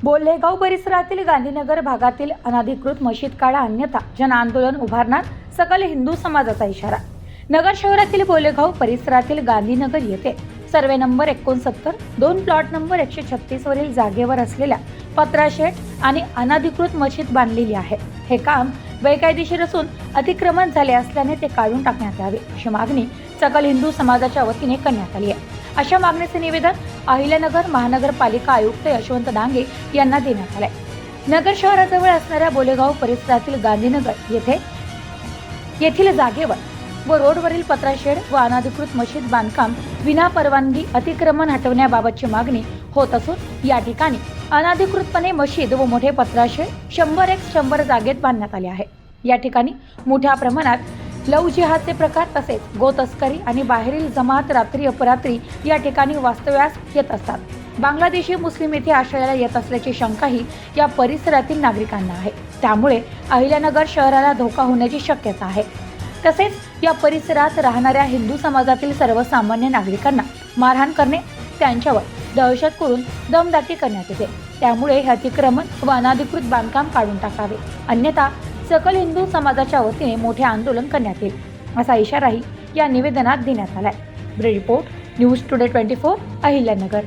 बोल्हेगाव परिसरातील गांधीनगर भागातील अनधिकृत मशीद काढा अन्यथा जन आंदोलन उभारणार सकल हिंदू समाजाचा इशारा। नगर शहरातील बोल्हेगाव परिसरातील गांधीनगर येथे सर्वे नंबर 69, 2 प्लॉट नंबर 136 वरील जागेवर असलेल्या पत्रा शेड आणि अनधिकृत मशीद बांधलेली आहे। हे काम बेकायदेशीर असून अतिक्रमण झाले असल्याने ते काढून टाकण्यात यावे अशी मागणी सकल हिंदू समाजाच्या वतीने करण्यात आली आहे। अशा मागणीचे निवेदन अहिल्यानगर महानगरपालिका आयुक्त यशवंत डांगे यांना देण्यात आले। नगर शहराजवळ असणाऱ्या बोल्हेगाव परिसरातील गांधीनगर येथील जागेवर व रोडवरील पत्रा शेड व अनधिकृत मशीद बांधकाम विना परवानगी अतिक्रमण हटवण्याबाबतची मागणी होत असून या ठिकाणी अनधिकृतपणे मशीद व मोठे पत्रा शेड 100x100 जागेत बांधण्यात आले आहे। या ठिकाणी मोठ्या प्रमाणात लव जिहादचे प्रकार तसेच गो तस्करी आणि बाहेरील जमात रात्री अपरात्री या ठिकाणी वास्तव्यास येत असतात। बांगलादेशी मुस्लिम येथे आश्रयाला येत असल्याची शंकाही या परिसरातील नागरिकांना आहे। त्यामुळे अहिल्यानगर शहराला धोका होण्याची शक्यता आहे। तसेच या परिसरात राहणाऱ्या हिंदू समाजातील सर्वसामान्य नागरिकांना मारहाण करणे, त्यांच्यावर दहशत करून दमदाटी करण्यात येते। त्यामुळे हे अतिक्रमण व अनधिकृत बांधकाम काढून टाकावे, अन्यथा सकल हिंदू समाजाच्या वतीने मोठे आंदोलन करण्यात येईल असा इशाराही या निवेदनात देण्यात आलाय। Bureau report, news today 24, Ahilyanagar.